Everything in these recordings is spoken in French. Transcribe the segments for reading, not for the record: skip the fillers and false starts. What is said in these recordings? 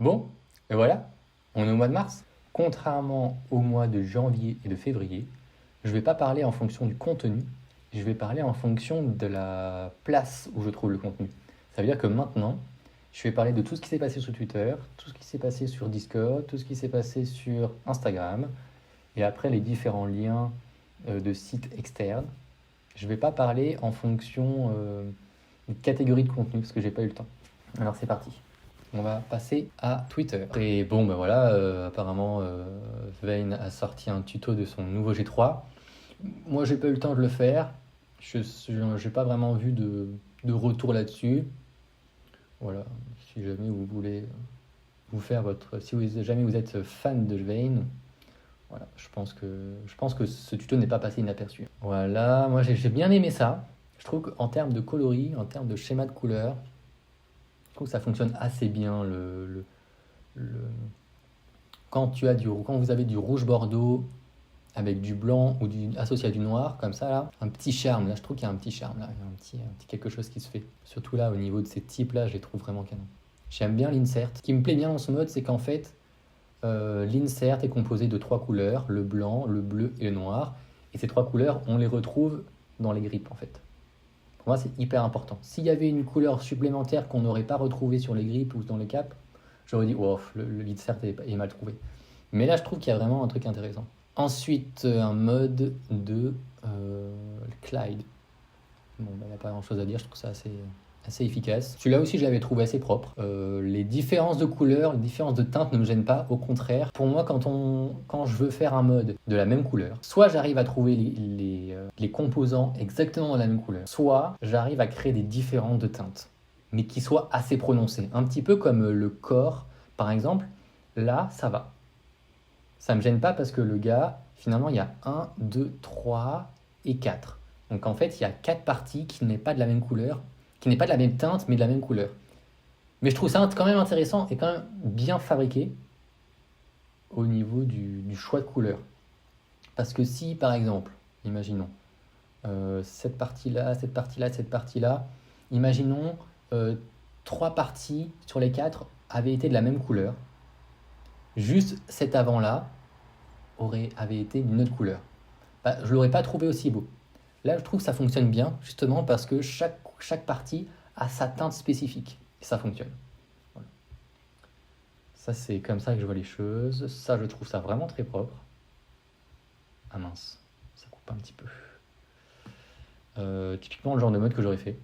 Bon, et voilà, on est au mois de mars. Contrairement au mois de janvier et de février, je ne vais pas parler en fonction du contenu, je vais parler en fonction de la place où je trouve le contenu. Ça veut dire que maintenant, je vais parler de tout ce qui s'est passé sur Twitter, tout ce qui s'est passé sur Discord, tout ce qui s'est passé sur Instagram, et après les différents liens de sites externes. Je ne vais pas parler en fonction de catégorie de contenu parce que j'ai pas eu le temps. Alors c'est parti. On va passer à Twitter. Et bon, ben voilà, apparemment, Vayne a sorti un tuto de son nouveau G3. Moi, j'ai pas eu le temps de le faire. Je n'ai pas vraiment vu de retour là-dessus. Voilà, si jamais vous voulez vous faire si jamais vous êtes fan de Vayne, voilà, je pense que ce tuto n'est pas passé inaperçu. Voilà, moi j'ai bien aimé ça. Je trouve qu'en termes de coloris, en termes de schéma de couleurs, je trouve que ça fonctionne assez bien. Le- Quand vous avez du rouge bordeaux avec du blanc ou associé à du noir, comme ça là, un petit charme. Là, je trouve qu'il y a un petit charme là, il y a un petit quelque chose qui se fait. Surtout là, au niveau de ces types là, je les trouve vraiment canon. J'aime bien l'insert. Ce qui me plaît bien dans ce mode, c'est qu'en fait, l'insert est composé de trois couleurs, le blanc, le bleu et le noir. Et ces trois couleurs, on les retrouve dans les grippes en fait. Pour moi, c'est hyper important. S'il y avait une couleur supplémentaire qu'on n'aurait pas retrouvée sur les grippes ou dans les caps, j'aurais dit, oh, le l'insert est mal trouvé. Mais là, je trouve qu'il y a vraiment un truc intéressant. Ensuite, un mode de Clyde. Bon, bah, il n'y a pas grand chose à dire, je trouve ça assez efficace. Celui-là aussi, je l'avais trouvé assez propre. Les différences de couleurs, les différences de teintes ne me gênent pas, au contraire. Pour moi, quand je veux faire un mode de la même couleur, soit j'arrive à trouver les composants exactement dans la même couleur, soit j'arrive à créer des différences de teintes, mais qui soient assez prononcées. Un petit peu comme le corps, par exemple. Là, ça va. Ça me gêne pas parce que le gars, finalement, il y a un, 2, 3 et 4. Donc en fait, il y a 4 parties qui n'est pas de la même couleur, qui n'est pas de la même teinte, mais de la même couleur. Mais je trouve ça quand même intéressant et quand même bien fabriqué au niveau du choix de couleur. Parce que si, par exemple, imaginons, cette partie-là, cette partie-là, cette partie-là, imaginons 3 parties sur les 4 avaient été de la même couleur, juste cet avant-là avait été d'une autre couleur. Bah, je ne l'aurais pas trouvé aussi beau. Là, je trouve que ça fonctionne bien, justement parce que chaque partie a sa teinte spécifique. Et ça fonctionne. Voilà. Ça, c'est comme ça que je vois les choses. Ça, je trouve ça vraiment très propre. Ah mince, ça coupe un petit peu. Typiquement, le genre de mode que j'aurais fait.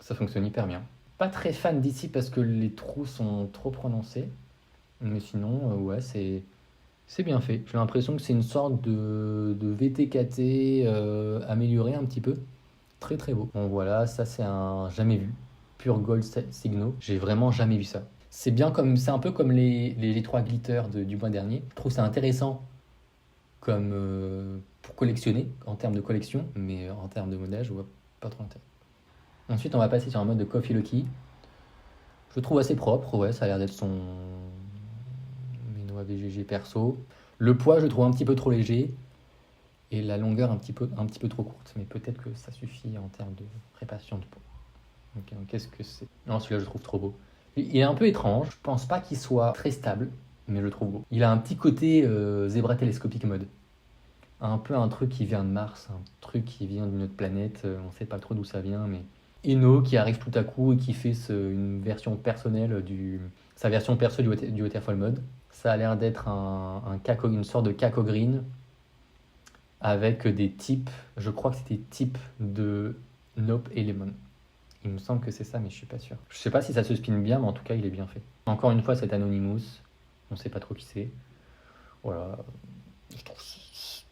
Ça fonctionne hyper bien. Pas très fan d'ici parce que les trous sont trop prononcés. Mais sinon, ouais, c'est bien fait. J'ai l'impression que c'est une sorte de VTKT amélioré un petit peu. Très très beau. Bon voilà, ça c'est un jamais vu. Pure Gold Signo. J'ai vraiment jamais vu ça. C'est un peu comme les 3 glitters du mois dernier. Je trouve ça intéressant comme pour collectionner, en termes de collection, mais en termes de modèle, je vois pas trop l'intérêt. Ensuite, on va passer sur un mode de Coffee Lucky. Je le trouve assez propre, ouais, ça a l'air d'être son Meno AVGG perso. Le poids, je le trouve un petit peu trop léger et la longueur un petit peu trop courte, mais peut-être que ça suffit en termes de répartition de poids. Ok, donc qu'est-ce que c'est? Non, celui-là, je le trouve trop beau. Il est un peu étrange, je pense pas qu'il soit très stable, mais je le trouve beau. Il a un petit côté zébra télescopique mode. Un peu un truc qui vient de Mars, un truc qui vient d'une autre planète, on sait pas trop d'où ça vient, mais Eno qui arrive tout à coup et qui fait une version personnelle sa version perso du Waterfall mode. Ça a l'air d'être une sorte de caco green avec des types, je crois que c'était type de Nope et Lemon. Il me semble que c'est ça, mais je suis pas sûr. Je sais pas si ça se spin bien, mais en tout cas, il est bien fait. Encore une fois, c'est Anonymous. On sait pas trop qui c'est. Voilà. Je trouve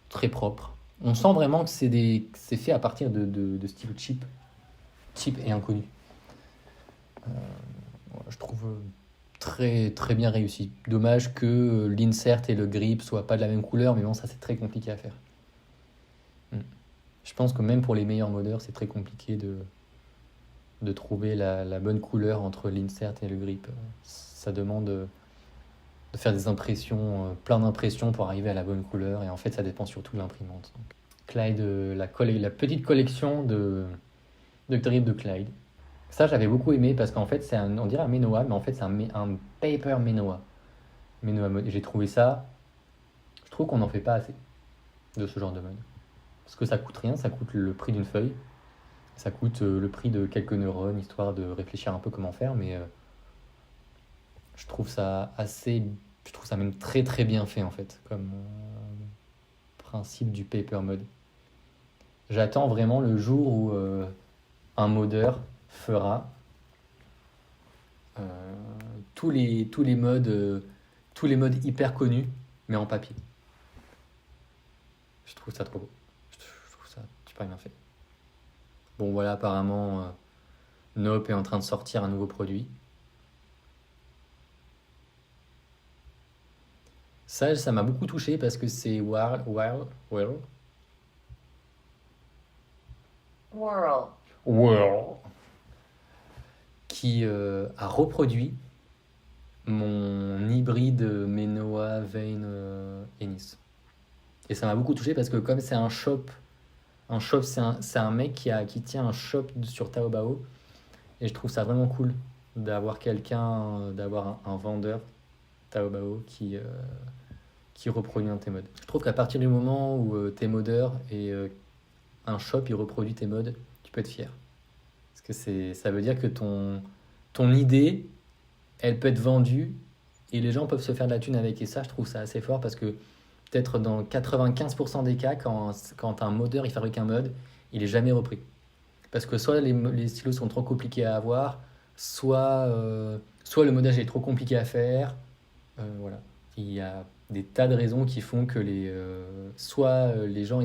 très propre. On sent vraiment que c'est fait à partir de styles cheap et inconnu. Voilà, je trouve très très bien réussi. Dommage que l'insert et le grip soient pas de la même couleur, mais bon, ça c'est très compliqué à faire. Je pense que même pour les meilleurs modeurs, c'est très compliqué de trouver la bonne couleur entre l'insert et le grip. Ça demande de faire des impressions, plein d'impressions pour arriver à la bonne couleur, et en fait ça dépend surtout de l'imprimante. Donc, Clyde, la petite collection de grip de Clyde. Ça, j'avais beaucoup aimé parce qu'en fait, on dirait un Menoa, mais en fait, c'est un paper Menoa. Menoa mode. Et j'ai trouvé ça, je trouve qu'on n'en fait pas assez de ce genre de mode. Parce que ça coûte rien, ça coûte le prix d'une feuille, ça coûte le prix de quelques neurones, histoire de réfléchir un peu comment faire, mais je trouve ça assez, je trouve ça même très très bien fait en fait, comme principe du paper mode. J'attends vraiment le jour où un modeur fera euh, tous les modes hyper connus, mais en papier. Je trouve ça trop beau. Je trouve ça super bien fait. Bon voilà, apparemment, Nope est en train de sortir un nouveau produit. Ça m'a beaucoup touché parce que c'est Whirl qui a reproduit mon hybride Menoa Vane Ennis. Et ça m'a beaucoup touché parce que comme c'est un shop, c'est un mec qui tient un shop sur Taobao. Et je trouve ça vraiment cool d'avoir d'avoir un vendeur Taobao qui reproduit un de tes modes. Je trouve qu'à partir du moment où t'es modeur et un shop il reproduit tes modes, tu peux être fier. Parce que ça veut dire que ton idée, elle peut être vendue et les gens peuvent se faire de la thune avec. Et ça, je trouve ça assez fort parce que peut-être dans 95% des cas, quand un modeur il fabrique un mode, il est jamais repris. Parce que soit les stylos sont trop compliqués à avoir, soit le modage est trop compliqué à faire. Voilà. Il y a des tas de raisons qui font que les gens,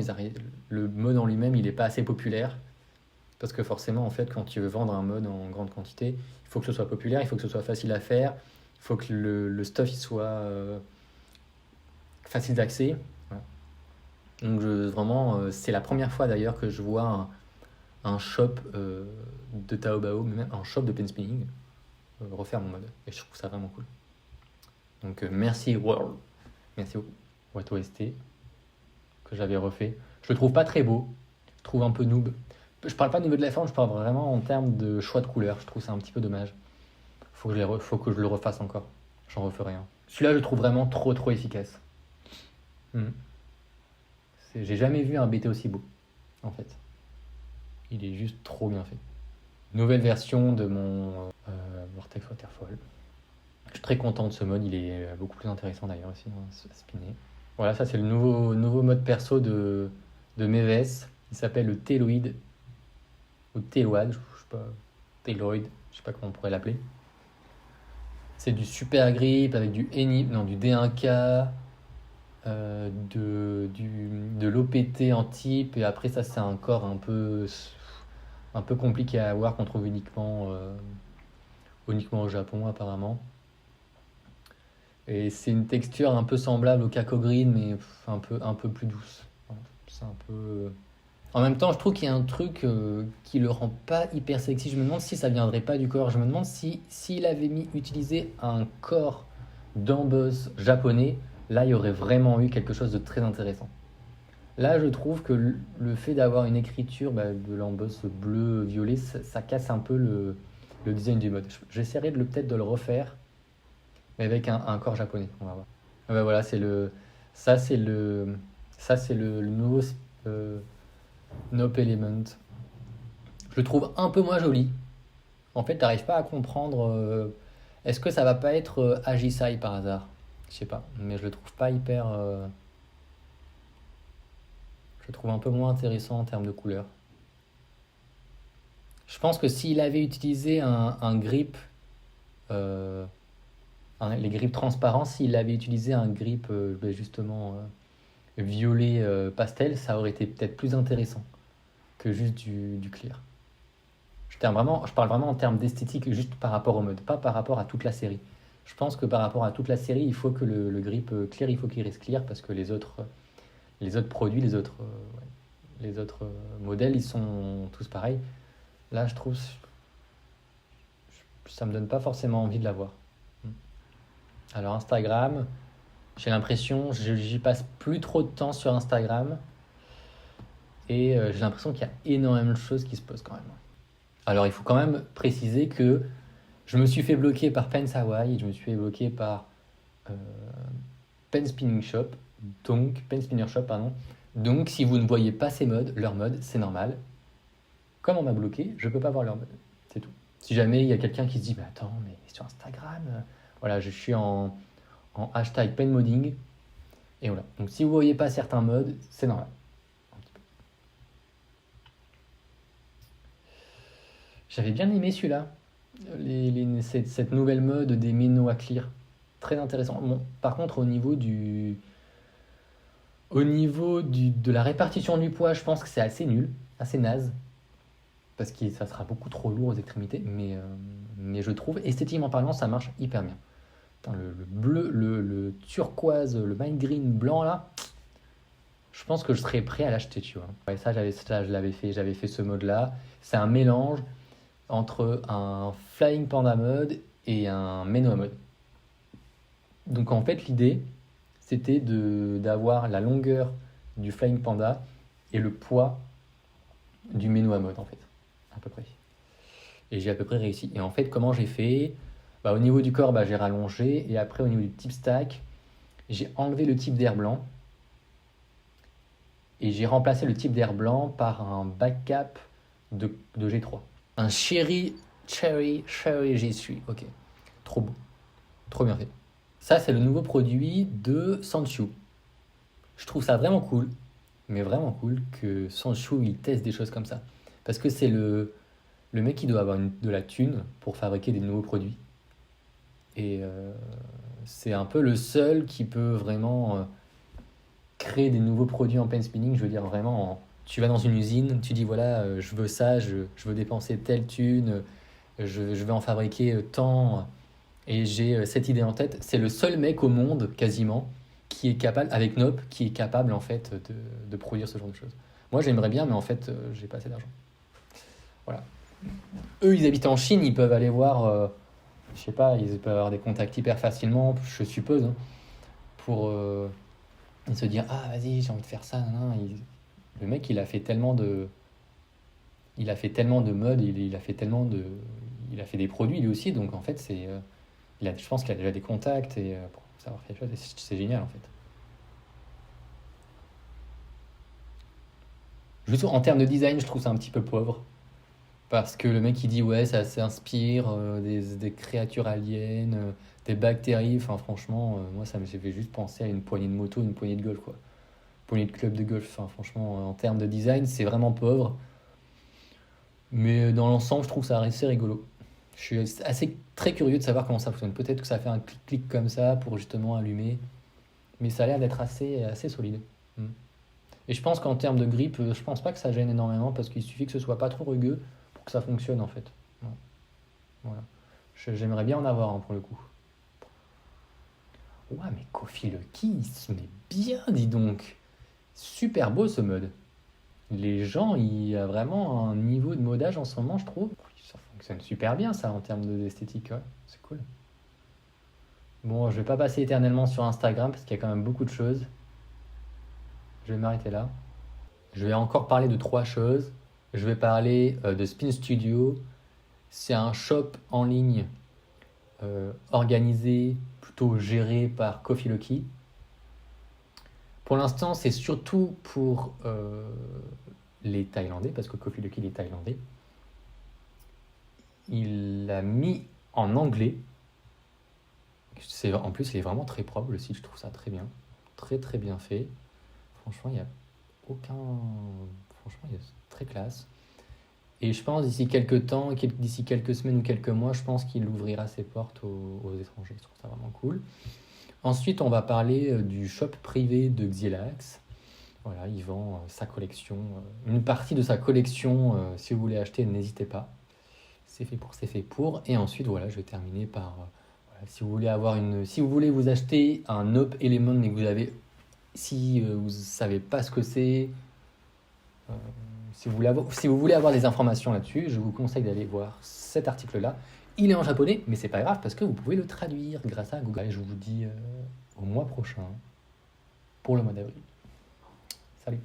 le mode en lui-même, il n'est pas assez populaire. Parce que forcément, en fait, quand tu veux vendre un mode en grande quantité, il faut que ce soit populaire, il faut que ce soit facile à faire, il faut que le stuff il soit facile d'accès. Voilà. Donc vraiment, c'est la première fois d'ailleurs que je vois un shop de Taobao, mais même un shop de pen spinning, refaire mon mode. Et je trouve ça vraiment cool. Donc merci World, merci beaucoup WatOST que j'avais refait. Je le trouve pas très beau, je trouve un peu noob. Je parle pas au niveau de la forme, je parle vraiment en termes de choix de couleurs. Je trouve ça un petit peu dommage. Faut que je le refasse encore. J'en referai un. Celui-là, je le trouve vraiment trop trop efficace. J'ai jamais vu un BT aussi beau, en fait. Il est juste trop bien fait. Nouvelle version de mon Vortex Waterfall. Je suis très content de ce mode, il est beaucoup plus intéressant d'ailleurs aussi à spinner. Voilà, ça c'est le nouveau mode perso de Meves. Il s'appelle le Teloid ou Teloid, je sais pas, Teloid, je sais pas comment on pourrait l'appeler. C'est du super grip avec du du D1K, de l'OPT en type, et après ça c'est un corps un peu compliqué à avoir qu'on trouve uniquement au Japon apparemment. Et c'est une texture un peu semblable au Kako Green, mais un peu plus douce. C'est un peu. En même temps, je trouve qu'il y a un truc qui le rend pas hyper sexy. Je me demande si ça viendrait pas du corps. Je me demande s'il avait utilisé un corps d'emboss japonais, là il y aurait vraiment eu quelque chose de très intéressant. Là, je trouve que le fait d'avoir une écriture de l'emboss bleu-violet, ça casse un peu le design du mode. J'essaierai peut-être de le refaire, mais avec un corps japonais. On va voir. Ah bah voilà, ça c'est le nouveau Nope Element. Je le trouve un peu moins joli. En fait, t'arrives pas à comprendre. Est-ce que ça va pas être Agisai par hasard? Je sais pas, mais je le trouve pas hyper. Je le trouve un peu moins intéressant en termes de couleur. Je pense que s'il avait utilisé un grip, les grips transparents, s'il avait utilisé un grip justement violet pastel, ça aurait été peut-être plus intéressant que juste du clear. Je parle vraiment en termes d'esthétique, juste par rapport au mode, pas par rapport à toute la série. Je pense que par rapport à toute la série, il faut que le grip clear, il faut qu'il reste clear parce que les autres produits, les autres modèles, ils sont tous pareils. Là, je trouve ça me donne pas forcément envie de l'avoir. Alors Instagram, j'ai l'impression, j'y passe plus trop de temps sur Instagram et j'ai l'impression qu'il y a énormément de choses qui se posent quand même. Alors, il faut quand même préciser que je me suis fait bloquer par Pens Hawaii, je me suis fait bloquer par euh, Pen Spinning Shop, donc Pen Spinner Shop, pardon. Donc, si vous ne voyez pas ces modes, leurs modes, c'est normal. Comme on m'a bloqué, je peux pas voir leur mode. C'est tout. Si jamais il y a quelqu'un qui se dit, mais attends, mais sur Instagram, voilà, je suis en hashtag penmodding, et voilà. Donc, si vous voyez pas certains modes, c'est normal. J'avais bien aimé celui-là, cette nouvelle mode des ménos à clear. Très intéressant. Bon, par contre, de la répartition du poids, je pense que c'est assez nul, assez naze, parce que ça sera beaucoup trop lourd aux extrémités, mais je trouve, esthétiquement parlant, ça marche hyper bien. Putain, le bleu, le turquoise, le mind green blanc là, je pense que je serais prêt à l'acheter, tu vois. Ouais, ça, j'avais fait ce mode-là. C'est un mélange entre un Flying Panda mode et un Menua mode. Donc en fait, l'idée, c'était d'avoir la longueur du Flying Panda et le poids du Menua mode, en fait, à peu près. Et j'ai à peu près réussi. Et en fait, comment j'ai fait? Bah, au niveau du corps, bah, j'ai rallongé. Et après, au niveau du tip stack, j'ai enlevé le type d'air blanc. Et j'ai remplacé le type d'air blanc par un back cap de G3. Un Cherry G3. Ok. Trop beau. Trop bien fait. Ça, c'est le nouveau produit de Sanchu. Je trouve ça vraiment cool. Mais vraiment cool que Sanchu, il teste des choses comme ça. Parce que c'est le mec qui doit avoir de la thune pour fabriquer des nouveaux produits. Et c'est un peu le seul qui peut vraiment créer des nouveaux produits en pen spinning. Je veux dire, vraiment, tu vas dans une usine, tu dis voilà, je veux ça, je veux dépenser telle thune, je vais en fabriquer tant, et j'ai cette idée en tête. C'est le seul mec au monde, quasiment, qui est capable, avec Nope, qui est capable en fait de produire ce genre de choses. Moi, j'aimerais bien, mais en fait, j'ai pas assez d'argent. Voilà. Eux, ils habitent en Chine, ils peuvent aller voir, je sais pas, ils peuvent avoir des contacts hyper facilement, je suppose, hein, pour se dire ah vas-y, j'ai envie de faire ça. Nan, nan. Le mec, il a fait tellement de modes, il a fait des produits lui aussi, donc en fait, je pense qu'il a déjà des contacts et pour savoir faire des choses, et c'est génial en fait. Juste en termes de design, je trouve ça un petit peu pauvre. Parce que le mec il dit ouais ça s'inspire des créatures aliens, des bactéries, enfin franchement moi ça me fait juste penser à une poignée de moto, une poignée de golf quoi. Poignée de club de golf, enfin franchement en termes de design c'est vraiment pauvre. Mais dans l'ensemble je trouve ça assez rigolo. Je suis assez très curieux de savoir comment ça fonctionne. Peut-être que ça fait un clic-clic comme ça pour justement allumer. Mais ça a l'air d'être assez solide. Mm. Et je pense qu'en termes de grip, je pense pas que ça gêne énormément parce qu'il suffit que ce soit pas trop rugueux pour que ça fonctionne en fait. Ouais, voilà. J'aimerais bien en avoir un pour le coup. Ouais, mais Kofi Lucky, il se met bien, dis donc. Super beau ce mode. Les gens, il y a vraiment un niveau de modage en ce moment, je trouve. Ça fonctionne super bien ça en termes d'esthétique, ouais. C'est cool. Bon, je vais pas passer éternellement sur Instagram parce qu'il y a quand même beaucoup de choses. Je vais m'arrêter là. Je vais encore parler de trois choses. Je vais parler de Spin Studio. C'est un shop en ligne organisé, plutôt géré par Kofi Lucky. Pour l'instant, c'est surtout pour les Thaïlandais, parce que Kofi Lucky est thaïlandais. Il l'a mis en anglais. En plus, il est vraiment très propre, le site, je trouve ça très bien. Très très bien fait. Franchement, il n'y a aucun... Franchement, il est très classe. Et je pense d'ici quelques temps, d'ici quelques semaines ou quelques mois, je pense qu'il ouvrira ses portes aux étrangers. Je trouve ça vraiment cool. Ensuite, on va parler du shop privé de Xielax. Voilà, il vend sa collection, une partie de sa collection. Si vous voulez acheter, n'hésitez pas. C'est fait pour, c'est fait pour. Et ensuite, voilà, je vais terminer par voilà, si vous voulez vous acheter un Nope Element, mais que vous savez pas ce que c'est. euh, si vous voulez avoir des informations là-dessus, je vous conseille d'aller voir cet article-là. Il est en japonais, mais c'est pas grave parce que vous pouvez le traduire grâce à Google. Et je vous dis au mois prochain pour le mois d'avril. Salut!